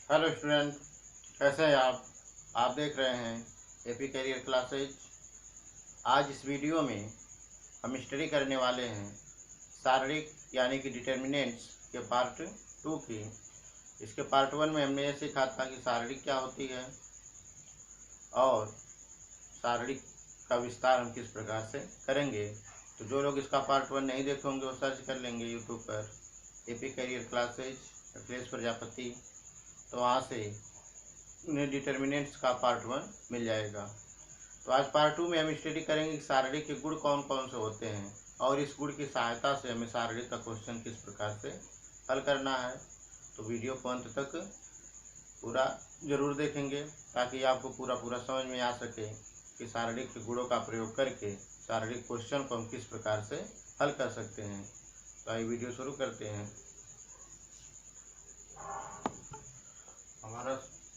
Hello student, कैसे हैं आप देख रहे हैं एपी करियर क्लासेज। आज इस वीडियो में हम स्टडी करने वाले हैं शारीरिक यानी कि डिटर्मिनेंट्स के पार्ट 2 की। इसके पार्ट 1 में हमने ये सीखा था कि शारीरिक क्या होती है और शारीरिक का विस्तार हम किस प्रकार से करेंगे। तो जो लोग इसका पार्ट 1 नहीं देखे होंगे वो सर्च कर लेंगे यूट्यूब पर AP career classes Akhilesh Prajapati, तो वहाँ से उन्हें डिटर्मिनेंट्स का पार्ट 1 मिल जाएगा। तो आज पार्ट 2 में हम स्टडी करेंगे कि शारीरिक के गुण कौन कौन से होते हैं और इस गुण की सहायता से हमें शारीरिक का क्वेश्चन किस प्रकार से हल करना है। तो वीडियो को अंत तक पूरा जरूर देखेंगे ताकि आपको पूरा समझ में आ सके कि शारीरिक के गुणों का प्रयोग करके शारीरिक क्वेश्चन को हम किस प्रकार से हल कर सकते हैं। तो आइए वीडियो शुरू करते हैं। हमारा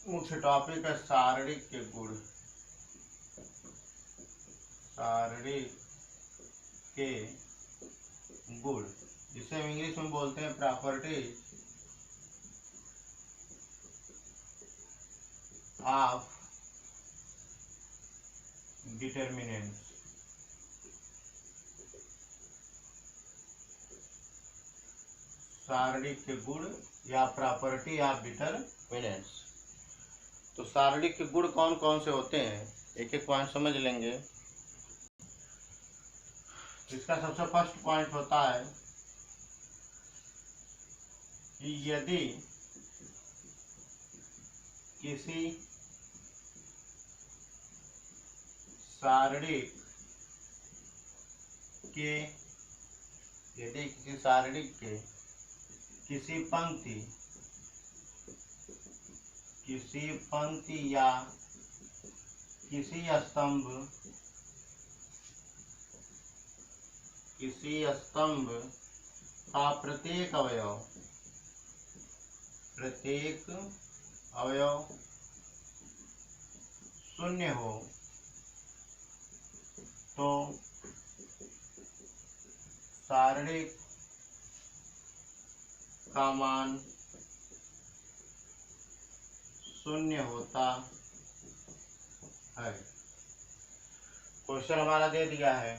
मुख्य टॉपिक है शारीरिक के गुण। शारीरिक के गुण जिसे हम इंग्लिश में बोलते हैं प्रॉपर्टीज ऑफ डिटर्मिनेंट्स। शारीरिक के गुण या प्रॉपर्टी ऑफ डिटर्मिनेंट्स। तो शारीरिक के गुण कौन कौन से होते हैं, एक एक पॉइंट समझ लेंगे। इसका सबसे फर्स्ट पॉइंट होता है कि यदि किसी शारीरिक के किसी पंक्ति या किसी स्तंभ का प्रत्येक अवयव शून्य हो तो शारीरिक का मान शून्य होता है। क्वेश्चन हमारा दे दिया है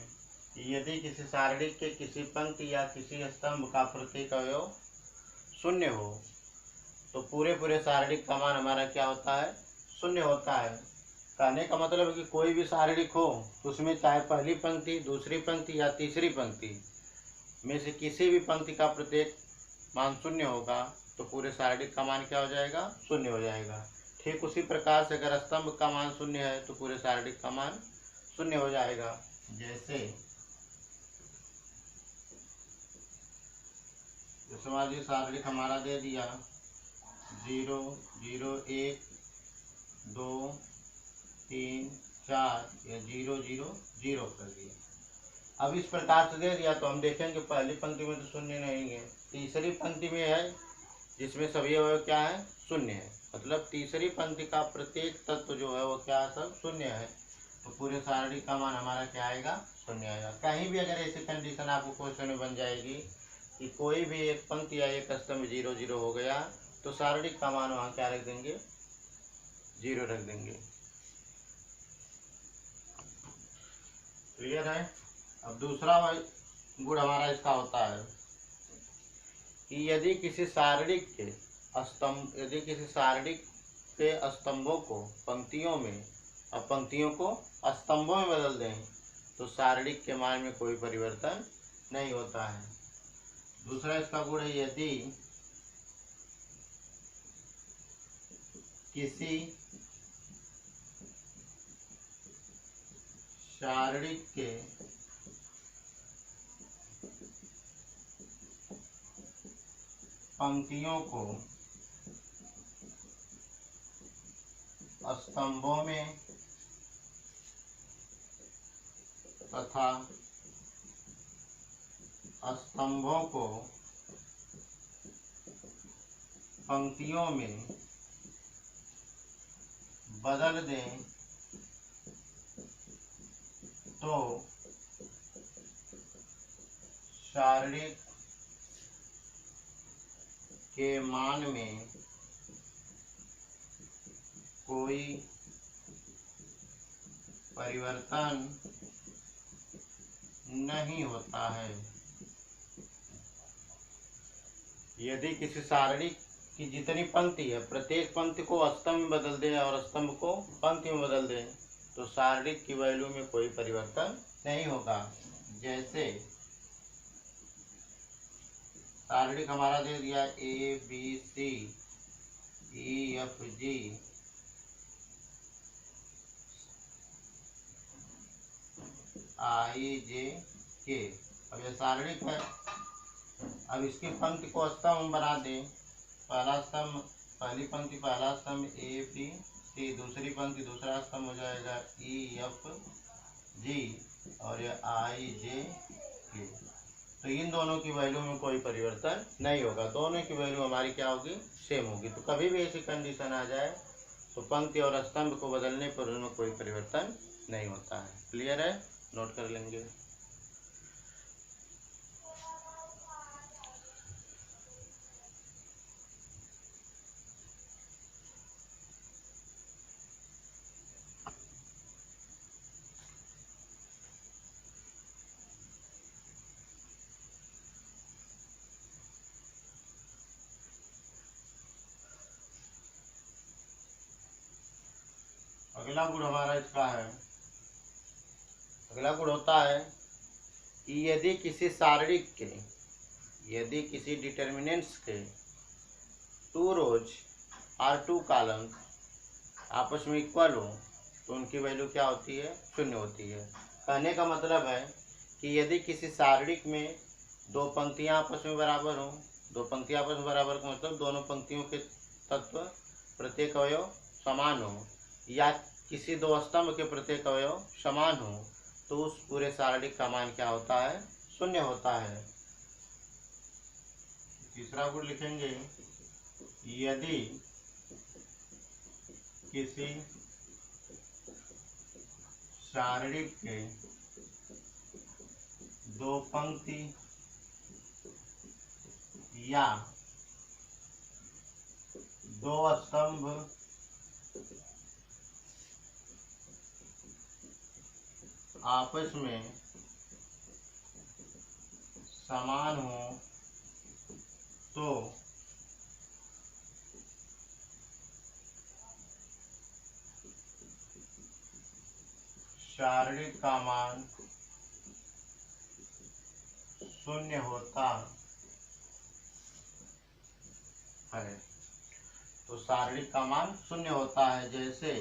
कि यदि किसी शारीरिक के किसी पंक्ति या किसी स्तंभ का प्रत्येक अवयव शून्य हो तो पूरे शारीरिक का मान हमारा क्या होता है, शून्य होता है। कहने का मतलब है कि कोई भी शारीरिक हो तो उसमें चाहे पहली पंक्ति, दूसरी पंक्ति या तीसरी पंक्ति में से किसी भी पंक्ति का प्रत्येक मान शून्य होगा तो पूरे शारीरिक का मान क्या हो जाएगा, शून्य हो जाएगा। ठीक उसी प्रकार से अगर स्तंभ का मान शून्य है तो पूरे शारीरिक का मान शून्य हो जाएगा। जैसे मान लीजिए शारीरिक हमारा दे दिया 0 0 1 2 3 4 या 0 0 0 कर दिया। अब इस प्रकार से दे दिया तो हम देखेंगे पहली पंक्ति में तो शून्य नहीं है, तीसरी पंक्ति में है जिसमें सभी अवयव क्या है, शून्य है। मतलब तीसरी पंक्ति का प्रत्येक तत्व जो है वो क्या है, सब शून्य है। तो पूरे शारीरिक का मान हमारा क्या आएगा, शून्य आएगा। कहीं भी अगर ऐसी कंडीशन आपको क्वेश्चन में बन जाएगी कि कोई भी एक पंक्ति या एक स्तंभ 0 0 हो गया तो शारीरिक का मान वहाँ क्या रख देंगे, 0 रख देंगे। क्लियर है। अब दूसरा गुण हमारा इसका होता है कि यदि किसी शारीरिक के स्तंभों को पंक्तियों में और पंक्तियों को स्तंभों में बदल दें तो शारीरिक के मान में कोई परिवर्तन नहीं होता है। दूसरा इसका गुण है यदि किसी शारीरिक के पंक्तियों को स्तंभों में तथा स्तंभों को पंक्तियों में बदल दें तो शारीरिक के मान में कोई परिवर्तन नहीं होता है। यदि किसी सारणी की जितनी पंक्ति है, प्रत्येक पंक्ति को स्तंभ में बदल दें और स्तंभ को पंक्ति में बदल दें, तो सारणी की वैल्यू में कोई परिवर्तन नहीं होगा। जैसे सारणी हमारा दे दिया A B C E F G, आई जे के। अब यह सारणी है, अब इसकी पंक्ति को स्तंभ बना दें। पहला स्तंभ, पहली पंक्ति पहला स्तंभ ए बी सी, दूसरी पंक्ति दूसरा स्तंभ हो जाएगा ई एफ जी, और यह आई जे के। तो इन दोनों की वैल्यू में कोई परिवर्तन नहीं होगा, दोनों की वैल्यू हमारी क्या होगी, सेम होगी। तो कभी भी ऐसी कंडीशन आ जाए तो पंक्ति और स्तंभ को बदलने पर उनमें कोई परिवर्तन नहीं होता है। क्लियर है, नोट कर लेंगे। अगला गुण हमारा इसका है, अगला गुण होता है कि यदि किसी सारणी के, यदि किसी डिटर्मिनेंट्स के 2 रोज और 2 कॉलम आपस में इक्वल हो तो उनकी वैल्यू क्या होती है, शून्य होती है। कहने का मतलब है कि यदि किसी सारणी में 2 पंक्तियां आपस में बराबर हों, 2 पंक्तियां आपस में बराबर का मतलब दोनों पंक्तियों के तत्व प्रत्येक अवयव समान हो, या किसी 2 स्तंभ के प्रत्येक अवयव समान हो, तो उस पूरे सारणी का मान क्या होता है, शून्य होता है। तीसरा गुण लिखेंगे, यदि किसी सारणी के 2 पंक्ति या 2 स्तंभ आपस में समान हो तो सारणी का मान शून्य होता है। तो सारणी का मान शून्य होता है। जैसे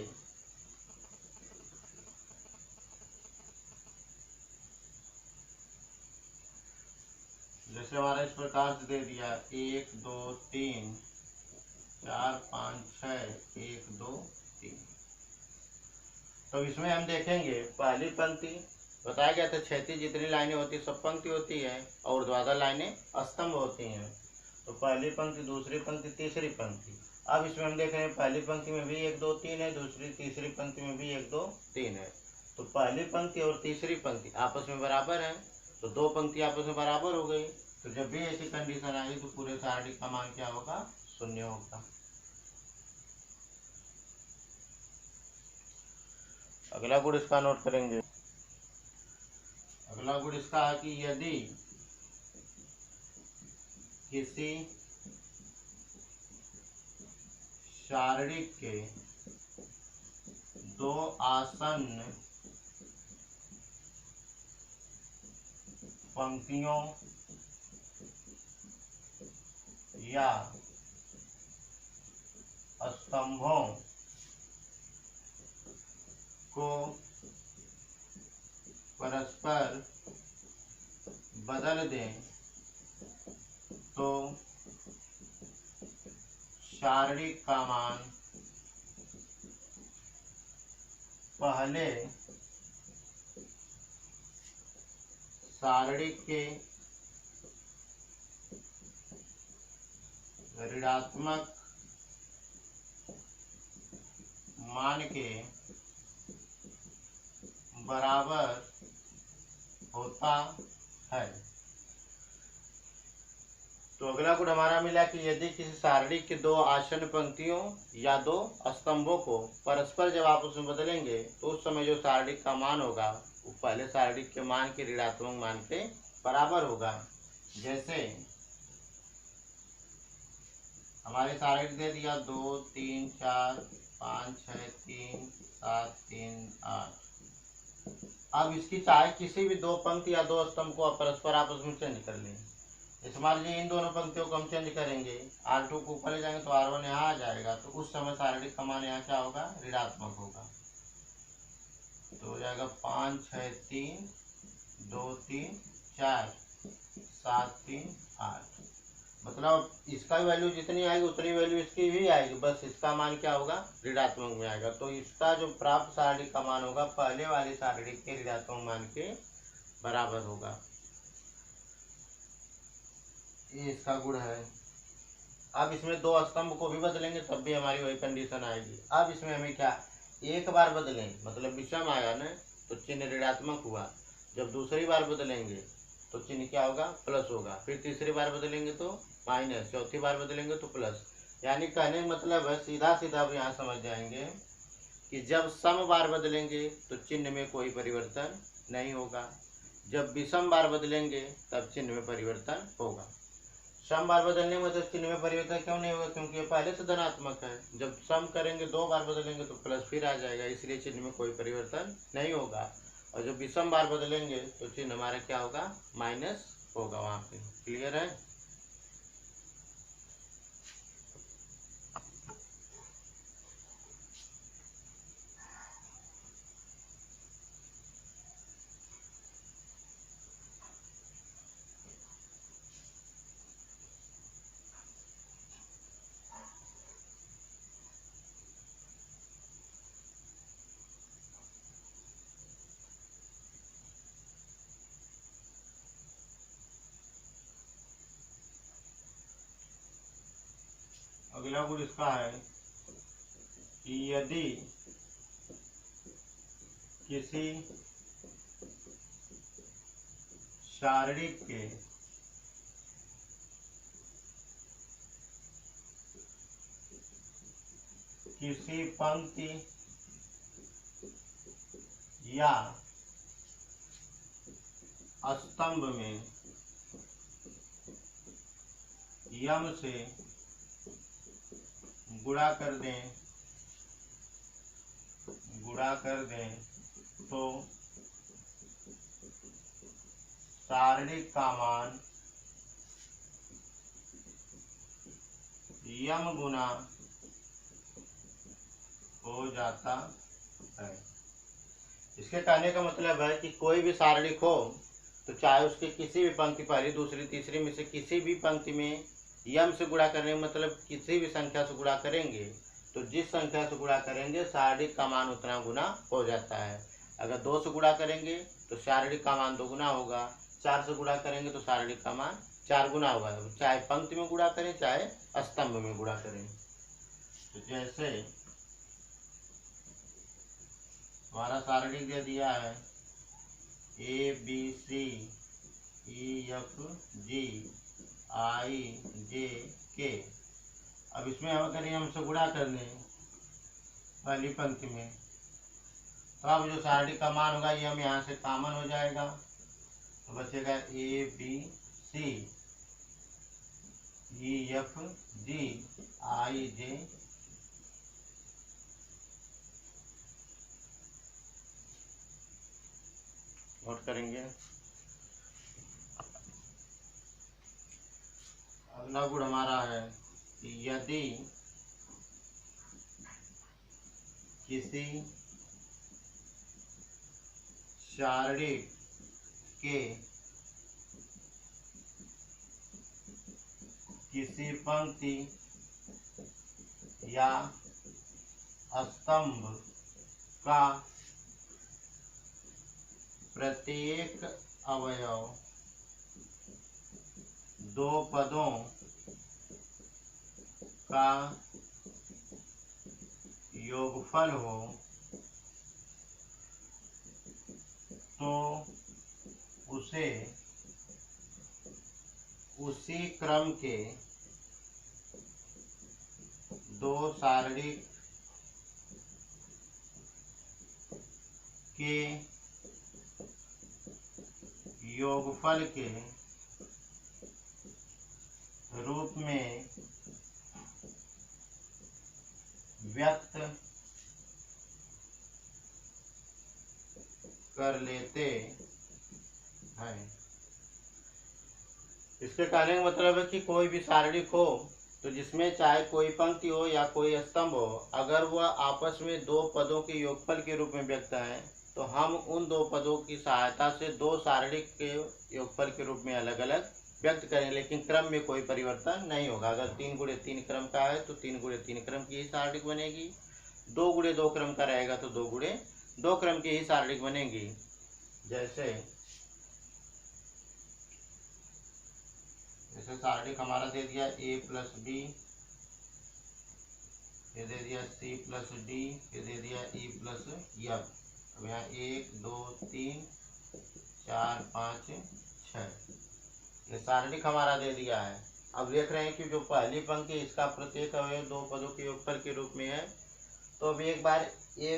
हमारा इस प्रकार से दे दिया 1 2 3 4 5 6 1 2 3। तो इसमें हम देखेंगे पहली पंक्ति बताया गया था, क्षैतिज जितनी लाइनें होती है सब पंक्ति होती है और ऊर्ध्वाधर लाइनें स्तंभ होती हैं। तो पहली पंक्ति, दूसरी पंक्ति, तीसरी पंक्ति। अब इसमें हम देख रहे हैं पहली पंक्ति में भी 1 2 3 है, दूसरी तीसरी पंक्ति में भी 1 2 3 है। तो पहली पंक्ति और तीसरी पंक्ति आपस में बराबर है, तो 2 पंक्ति आपस में बराबर हो गई। तो जब भी ऐसी कंडीशन आएगी तो पूरे सारणी का मान क्या होगा, शून्य होगा। अगला गुण इसका नोट करेंगे। अगला गुण इसका है कि यदि किसी सारणी के 2 आसन्न पंक्तियों या स्तंभों को परस्पर बदल दें तो सारणी का मान पहले सारणी के ऋणात्मक मान के बराबर होता है। तो अगला गुण हमारा मिला कि यदि किसी सारणी की दो आसन्न पंक्तियों या दो स्तंभों को परस्पर जब आपस में बदलेंगे तो उस समय जो सारणी का मान होगा वो पहले सारणी के मान के ऋणात्मक मान के बराबर होगा। जैसे हमारे सारणी दे दिया 2 3 4 5 6 3 7 3 8। अब इसकी चाहे किसी भी दो पंक्ति या दो स्तंभ को परस्पर आपस में चेंज कर लें। इस मान लीजिए इन दोनों पंक्तियों को हम चेंज करेंगे, R2 को ऊपर ले जाएंगे तो R1 यहाँ आ जाएगा, तो उस समय सारणी का मान यहाँ क्या होगा, ऋणात्मक होगा। तो हो जाएगा 5 6 3 2 3 4 7 3 8। मतलब इसका वैल्यू जितनी आएगी उतनी वैल्यू इसकी भी आएगी, बस इसका मान क्या होगा, ऋणात्मक में आएगा। तो इसका जो प्राप्त सारणी का मान होगा पहले वाली सारणी के ऋणात्मक मान के बराबर होगा। ये इसका गुण है। अब इसमें दो स्तंभ को भी बदलेंगे तब भी हमारी वही कंडीशन आएगी। अब इसमें हमें क्या, एक बार बदलें मतलब विषम आया ना तो चिन्ह ऋणात्मक हुआ, जब दूसरी बार बदलेंगे तो चिन्ह क्या होगा, प्लस होगा, फिर तीसरी बार बदलेंगे तो माइनस, चौथी बार बदलेंगे तो प्लस। यानी कहने का मतलब है सीधा सीधा आप यहाँ समझ जाएंगे कि जब सम बार बदलेंगे तो चिन्ह में कोई परिवर्तन नहीं होगा, जब विषम बार बदलेंगे तब चिन्ह में परिवर्तन होगा। सम बार बदलने में तो चिन्ह में परिवर्तन क्यों नहीं होगा, क्योंकि ये पहले से धनात्मक है। जब सम करेंगे दो बार बदलेंगे तो प्लस फिर आ जाएगा, इसलिए चिन्ह में कोई परिवर्तन नहीं होगा। और जब विषम बार बदलेंगे तो चिन्ह हमारा क्या होगा, माइनस होगा वहाँ पे। क्लियर है। अगला गुण इसका है कि यदि किसी सारणी के किसी पंक्ति या स्तंभ में यम से गुणा कर दें तो सारणी का मान यम गुना हो जाता है। इसके कहने का मतलब है कि कोई भी सारणी हो तो चाहे उसके किसी भी पंक्ति, पहली दूसरी तीसरी में से किसी भी पंक्ति में यम से गुणा करने मतलब किसी भी संख्या से गुणा करेंगे तो जिस संख्या से गुणा करेंगे सारणी का मान उतना गुना हो जाता है। अगर 2 से गुणा करेंगे तो सारणी का मान 2 गुना होगा, 4 से गुणा करेंगे तो सारणी का मान 4 गुना होगा, चाहे पंक्ति में गुणा करें चाहे स्तंभ में गुणा करें। तो जैसे हमारा सारणी दे दिया है ABC EFG IJK। अब इसमें हम अगर हमसे गुणा कर लें पहली पंक्ति में तो अब जो सारणी का मान होगा ये हम यहाँ से कॉमन हो जाएगा, तो बचेगा ABC EFG IJ नोट करेंगे। अगला गुण हमारा है यदि किसी सारणी के किसी पंक्ति या स्तंभ का प्रत्येक अवयव दो पदों का योगफल हो तो उसे उसी क्रम के दो शारीरिक के योगफल के रूप में व्यक्त कर लेते हैं। इसके कहने का मतलब है कि कोई भी शारीरिक हो तो जिसमें चाहे कोई पंक्ति हो या कोई स्तंभ हो, अगर वह आपस में दो पदों के योगफल के रूप में व्यक्त है तो हम उन दो पदों की सहायता से दो शारीरिक के योगफल के रूप में अलग अलग व्यक्त करें, लेकिन क्रम में कोई परिवर्तन नहीं होगा। अगर 3 गुणे 3 क्रम का है तो 3 गुणे 3 क्रम की ही शारीरिक बनेगी। 2 गुणे 2 क्रम का रहेगा तो 2 गुणे 2 क्रम की ही शारीरिक बनेगी। जैसे शारीरिक हमारा दे दिया a प्लस बी, ये दे दिया c प्लस डी, ये दे दिया e प्लस एफ। अब यहाँ 1 2 3 4 5 6 ये शारीरिक हमारा दे दिया है। अब देख रहे हैं कि जो पहली पंक्ति इसका प्रत्येक अवयव दो पदों के योगफल के रूप में है। तो अब एक बार ये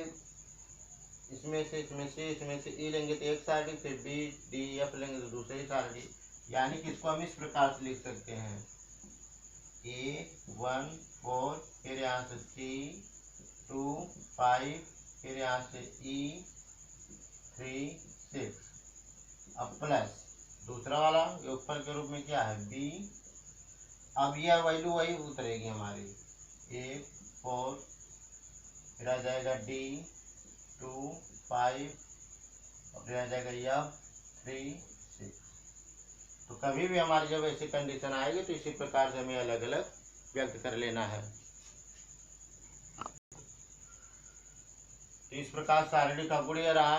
इसमें से ई लेंगे तो एक शारीरिक, फिर बी डी एफ लेंगे तो दूसरी शारीरिक, यानी कि इसको हम इस प्रकार से लिख सकते हैं A1 4, फिर यहाँ से C2 5, फिर यहाँ से E3 6, अब प्लस दूसरा वाला योगफल के रूप में क्या है B। अब यह वैल्यू वही उतरेगी हमारी A4, फिर आ जाएगा D2 5, और फिर आ जाएगा F3 6। तो कभी भी हमारी जब ऐसी कंडीशन आएगी तो इसी प्रकार से हमें अलग अलग व्यक्त कर लेना है। तो इस प्रकार शारीरिक अवगुण यह रहा।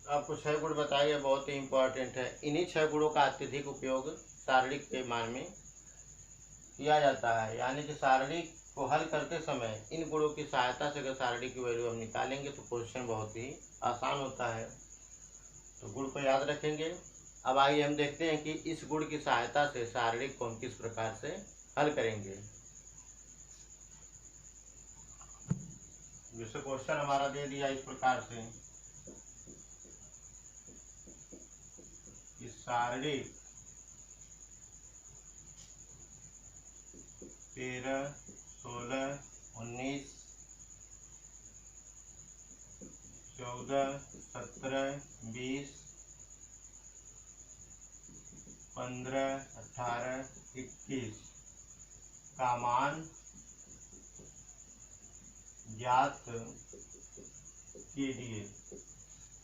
आपको 6 गुण बताइए, बहुत ही इंपॉर्टेंट है। इन्हीं 6 गुणों का अत्यधिक उपयोग शारीरिक के मान में किया जाता है, यानी कि शारीरिक को हल करते समय इन गुणों की सहायता से अगर शारीरिक की वैल्यू हम निकालेंगे तो क्वेश्चन बहुत ही आसान होता है। तो गुण को याद रखेंगे। अब आइए हम देखते हैं कि इस गुण की सहायता से शारीरिक को हम किस प्रकार से हल करेंगे। जैसे क्वेश्चन हमारा दे दिया इस प्रकार से कि शारीरिक 13, 16, 19, 14, 17, 20, 15, 18, 21 का मान ज्ञात कीजिए।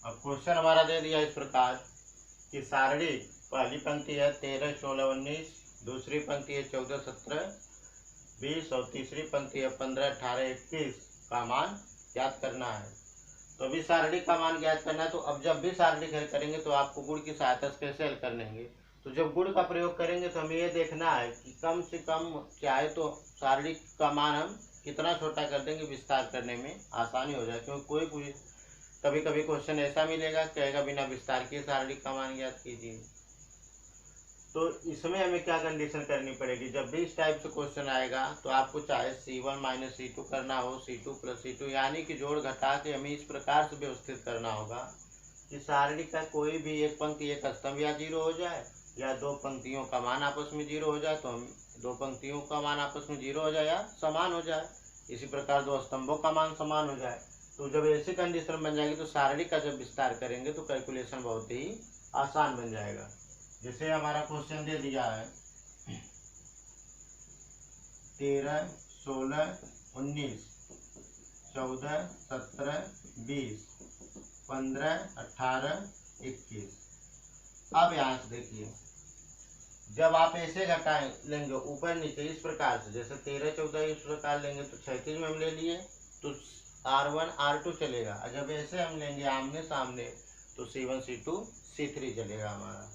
अब क्वेश्चन हमारा दे दिया इस प्रकार कि शारीरिक पहली पंक्ति है 13, 16, 19, दूसरी पंक्ति है 14, 17, 20 और तीसरी पंक्ति है 15, 18, 21 का मान ज्ञात करना है। तो अभी शारीरिक का मान ज्ञात करना है। तो अब जब भी शारीरिक हल करेंगे तो आपको गुण की सहायता से कैसे हल कर लेंगे। तो जब गुण का प्रयोग करेंगे तो हमें ये देखना है कि कम से कम चाहे तो शारीरिक का मान हम कितना छोटा कर देंगे, विस्तार करने में आसानी हो जाए। क्योंकि कोई कभी कभी क्वेश्चन ऐसा मिलेगा कहेगा बिना विस्तार के शारीरिक का मान ज्ञात कीजिए। तो इसमें हमें क्या कंडीशन करनी पड़ेगी, जब भी इस टाइप से क्वेश्चन आएगा तो आपको चाहे C1 माइनस C2 करना हो, C2 प्लस C2, यानी कि जोड़ घटा के हमें इस प्रकार से व्यवस्थित करना होगा कि शारीरिक का कोई भी एक पंक्ति एक स्तंभ या 0 हो जाए, या दो पंक्तियों का मान आपस में 0 हो जाए तो हम दो पंक्तियों का मान आपस में 0 हो जाए या समान हो जाए। इसी प्रकार दो स्तंभों का मान समान हो जाए। तो जब ऐसी कंडीशन बन जाएगी तो शारीरिक का जब विस्तार करेंगे तो कैलकुलेशन बहुत ही आसान बन जाएगा। जैसे हमारा क्वेश्चन दे दिया है 13, 16, 19, 14, 17, 20, 15, 18, 21। अब यहाँ से देखिए, जब आप ऐसे घटाएं लेंगे ऊपर नीचे इस प्रकार से, जैसे 13, 14 इस प्रकार लेंगे तो 36 में हम ले लिए तो R1 R2 चलेगा, और जब ऐसे हम लेंगे आमने सामने तो C1 C2 C3 चलेगा हमारा।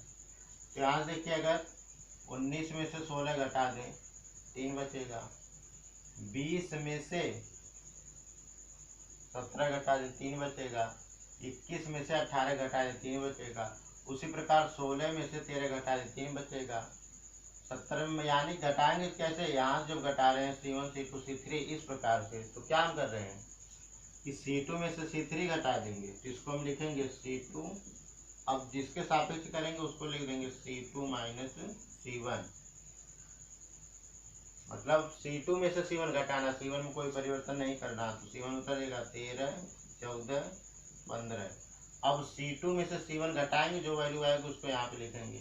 तो यहाँ देखिए, अगर 19 में से 16 घटा दें 3 बचेगा, 20 में से 17 घटा दें 3 बचेगा, 21 में से 18 घटा दें 3 बचेगा, उसी प्रकार 16 में से 13 घटा दे 3 बचेगा। 70 में यानी घटाएंगे कैसे, यहाँ जब घटा रहे हैं C1 C2 C3 इस प्रकार से, तो क्या हम कर रहे हैं कि C2 में से C3 घटा देंगे, तो इसको हम लिखेंगे C2। अब जिसके सापेक्ष करेंगे उसको लिख देंगे C2 माइनस C1, मतलब C2 में से C1 घटाना, C1 में कोई परिवर्तन नहीं करना, तो C1 उतरेगा 13 14 15। अब C2 में से C1 घटाएंगे, जो वैल्यू आएगी उसको यहाँ पे लिखेंगे,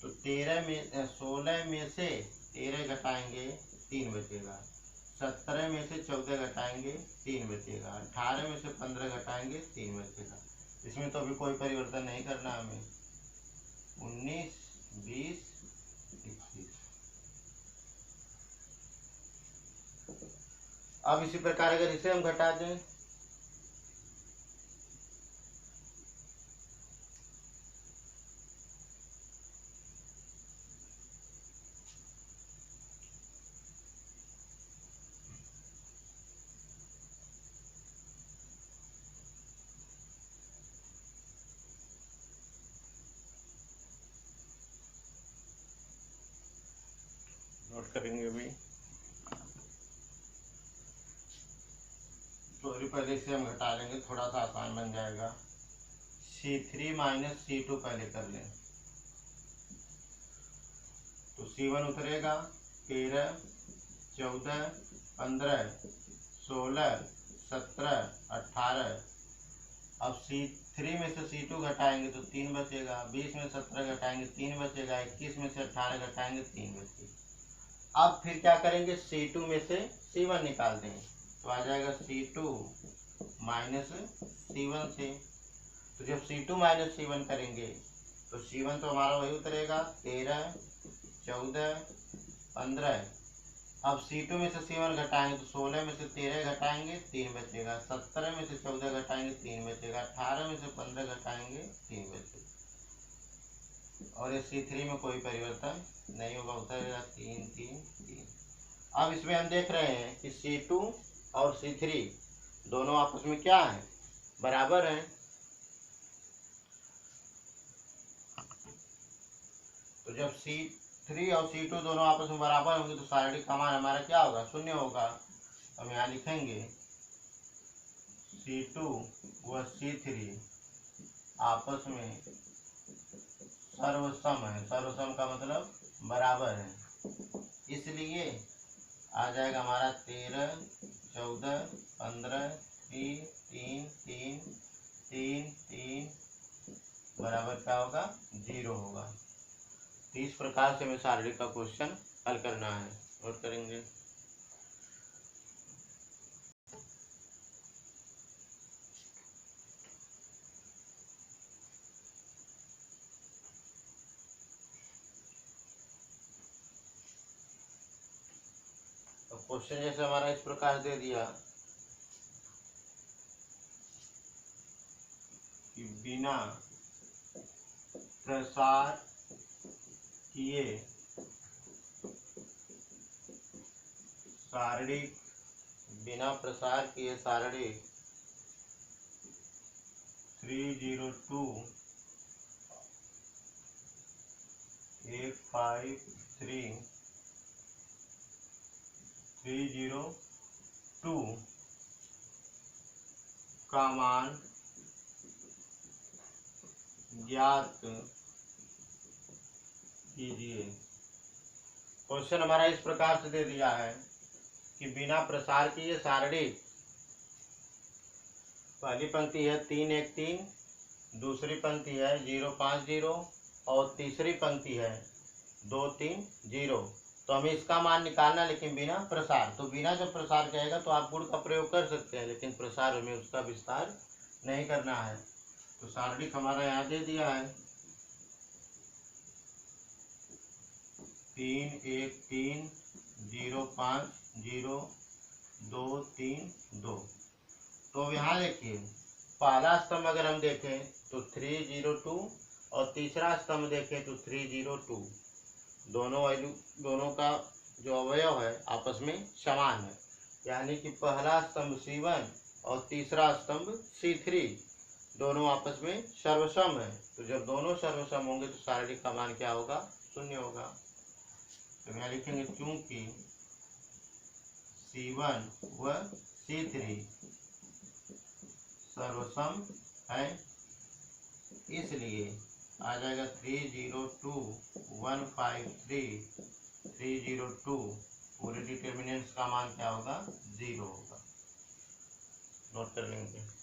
तो 16 में से 13 घटाएंगे 3 बचेगा। 17 में से 14 घटाएंगे 3 बचेगा। 18 में से 15 घटाएंगे 3 बचेगा। इसमें तो अभी कोई परिवर्तन नहीं करना हमें। 19 20 21। अब इसी प्रकार अगर इसे हम घटा दें, नोट करेंगे अभी, तो पहले से हम घटा लेंगे, थोड़ा सा आसान बन जाएगा। C3 माइनस C2 पहले कर लें, तो C1 उतरेगा 13 14 15 16 17 18। अब C3 में से C2 घटाएंगे तो 3 बचेगा। 20 में 17 घटाएंगे 3 बचेगा। 21 में से 18 घटाएंगे 3 बचेगा। अब फिर क्या करेंगे, C2 में से C1 निकाल देंगे, तो आ जाएगा C2 माइनस C1 से। तो जब C2 माइनस C1 करेंगे तो C1 तो हमारा वही उतरेगा 13 14 15। अब C2 में से C1 घटाएंगे तो 16 में से 13 घटाएंगे 3 बचेगा। 17 में से 14 घटाएंगे 3 बचेगा। 18 में से 15 घटाएंगे 3 बचेगा। और ये C3 में कोई परिवर्तन नहीं होगा, उतरेगा 3 3 3। अब इसमें हम देख रहे हैं कि C2 और C3 दोनों आपस में क्या है, बराबर हैं। तो जब C3 और C2 दोनों आपस में बराबर होंगे तो शारीरिक का मान हमारा क्या होगा, 0 होगा। हम यहाँ लिखेंगे C2 व C3 आपस में सर्वसम है। सर्वसम का मतलब बराबर है, इसलिए आ जाएगा हमारा 13 14 15 3 3 3 3 3 बराबर क्या होगा, 0 होगा। तो इस प्रकार से हमें शारीरिक का क्वेश्चन हल करना है। नोट करेंगे। क्वेश्चन जैसे हमारा इस प्रकार दे दिया कि बिना प्रसार किए शारीरिक, बिना प्रसार किए शारीरिक 302 853 302 का मान ज्ञात कीजिए। क्वेश्चन हमारा इस प्रकार से दे दिया है कि बिना प्रसार किए शारीरिक, पहली पंक्ति है 3 1 3, दूसरी पंक्ति है 0 5 0 और तीसरी पंक्ति है 2 3 0। तो हमें इसका मान निकालना, लेकिन बिना प्रसार। तो बिना जब प्रसार कहेगा तो आप गुण का प्रयोग कर सकते हैं, लेकिन प्रसार हमें उसका विस्तार नहीं करना है। तो शारीरिक हमारा यहाँ दे दिया है 3 1 3 0 5 0 2 3 2। तो यहाँ देखिए, पहला स्तंभ अगर हम देखें तो 302 और तीसरा स्तंभ देखें तो 302। दोनों का जो अवयव है आपस में समान है, यानी कि पहला स्तंभ C1 और तीसरा स्तंभ C3 दोनों आपस में सर्वसम है, तो जब दोनों सर्वसम होंगे तो शारीरिक का मान क्या होगा, शून्य होगा। तो यहाँ लिखेंगे चूंकि C1 व C3 सर्वसम है, इसलिए आ जाएगा 302 पूरे डिटर्मिनेंट्स का मान क्या होगा, 0 होगा। नोट कर लेंगे।